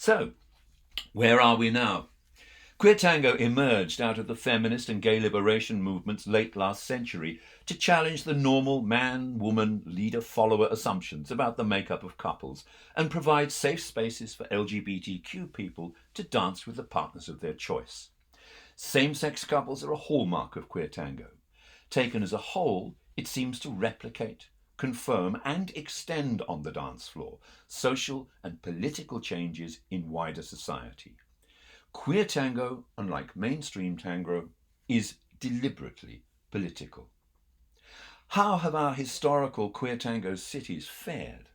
So, where are we now? Queer tango emerged out of the feminist and gay liberation movements late last century to challenge the normal man, woman, leader, follower assumptions about the makeup of couples and provide safe spaces for LGBTQ people to dance with the partners of their choice. Same-sex couples are a hallmark of queer tango. Taken as a whole, it seems to replicate, confirm and extend on the dance floor social and political changes in wider society. Queer tango, unlike mainstream tango, is deliberately political. How have our historical queer tango cities fared?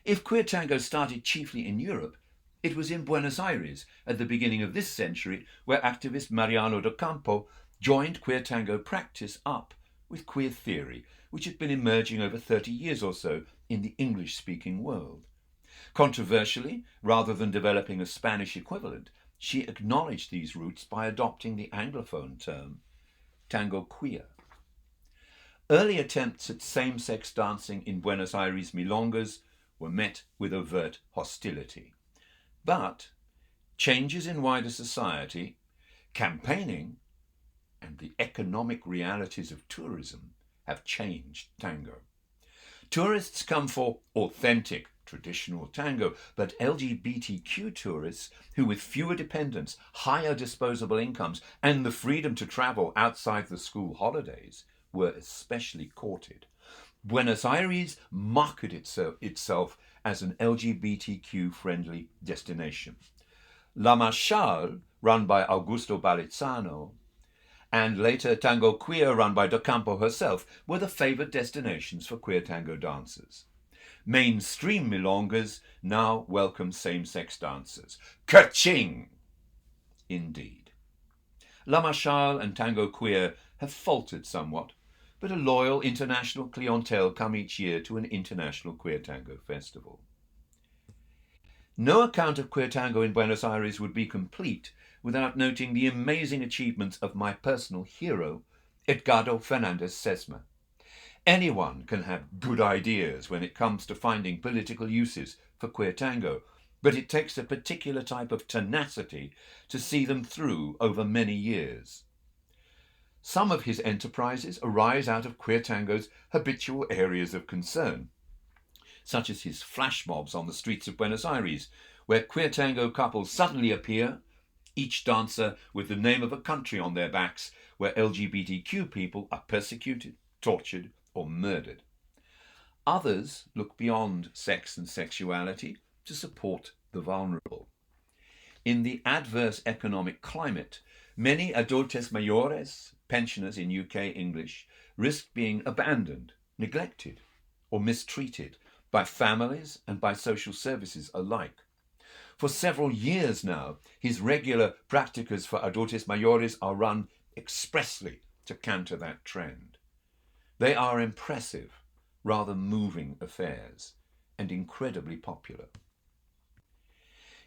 If queer tango started chiefly in Europe, it was in Buenos Aires at the beginning of this century where activist Mariano do Campo joined queer tango practice up with queer theory, which had been emerging over 30 years or so in the English-speaking world. Controversially, rather than developing a Spanish equivalent, she acknowledged these roots by adopting the Anglophone term tango queer. Early attempts at same-sex dancing in Buenos Aires milongas were met with overt hostility. But changes in wider society, campaigning, and the economic realities of tourism have changed tango. Tourists come for authentic, traditional tango, but LGBTQ tourists who, with fewer dependents, higher disposable incomes, and the freedom to travel outside the school holidays, were especially courted. Buenos Aires marketed itself as an LGBTQ-friendly destination. La Marchal, run by Augusto Balizzano, and later Tango Queer, run by Do Campo herself, were the favoured destinations for queer tango dancers. Mainstream milongas now welcome same-sex dancers. Ka-ching! Indeed. La Marchal and Tango Queer have faltered somewhat, but a loyal international clientele come each year to an international queer tango festival. No account of queer tango in Buenos Aires would be complete without noting the amazing achievements of my personal hero, Edgardo Fernandez Sesma. Anyone can have good ideas when it comes to finding political uses for queer tango, but it takes a particular type of tenacity to see them through over many years. Some of his enterprises arise out of queer tango's habitual areas of concern, such as his flash mobs on the streets of Buenos Aires, where queer tango couples suddenly appear, each dancer with the name of a country on their backs, where LGBTQ people are persecuted, tortured, or murdered. Others look beyond sex and sexuality to support the vulnerable. In the adverse economic climate, many adultos mayores, pensioners in UK English, risk being abandoned, neglected, or mistreated by families and by social services alike. For several years now, his regular practicas for adultos mayores are run expressly to counter that trend. They are impressive, rather moving affairs, and incredibly popular.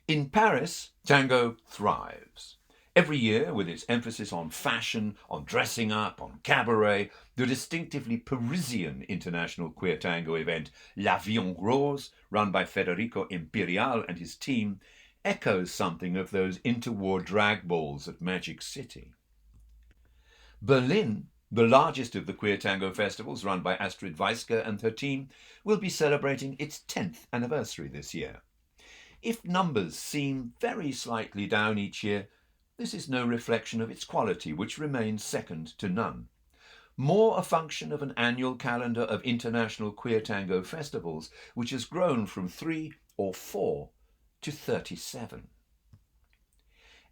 In Paris, tango thrives. Every year, with its emphasis on fashion, on dressing up, on cabaret, the distinctively Parisian international queer tango event L'Avion Rose, run by Federico Imperial and his team, echoes something of those interwar drag balls at Magic City. Berlin, the largest of the queer tango festivals run by Astrid Weisker and her team, will be celebrating its 10th anniversary this year. If numbers seem very slightly down each year, this is no reflection of its quality, which remains second to none. More a function of an annual calendar of international queer tango festivals, which has grown from 3 or 4 to 37.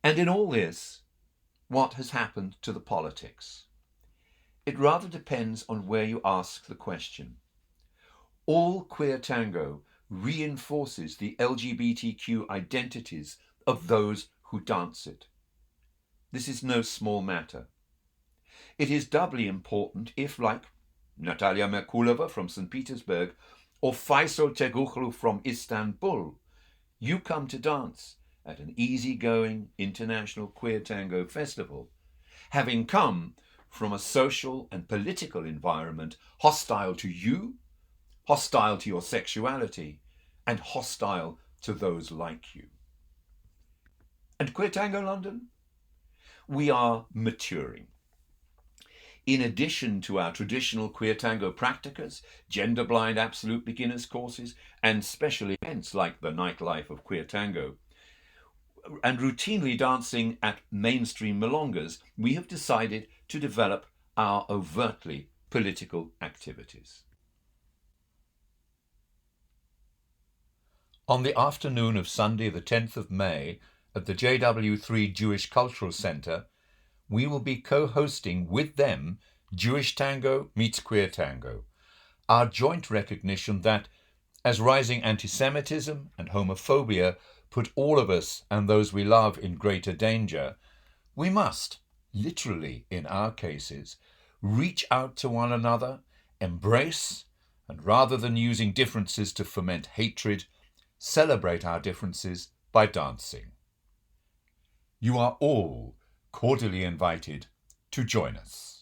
And in all this, what has happened to the politics? It rather depends on where you ask the question. All queer tango reinforces the LGBTQ identities of those who dance it. This is no small matter. It is doubly important if, like Natalia Merkulova from St. Petersburg or Faisal Tegukhlu from Istanbul, you come to dance at an easygoing international queer tango festival, having come from a social and political environment hostile to you, hostile to your sexuality, and hostile to those like you. And Queer Tango London? We are maturing. In addition to our traditional queer tango practicas, gender-blind absolute beginners courses, and special events like the Nightlife of Queer Tango, and routinely dancing at mainstream milongas, we have decided to develop our overtly political activities. On the afternoon of Sunday the 10th of May at the JW3 Jewish Cultural Centre, we will be co-hosting with them Jewish Tango meets Queer Tango, our joint recognition that, as rising anti-Semitism and homophobia put all of us and those we love in greater danger, we must, literally in our cases, reach out to one another, embrace, and rather than using differences to foment hatred, celebrate our differences by dancing. You are all cordially invited to join us.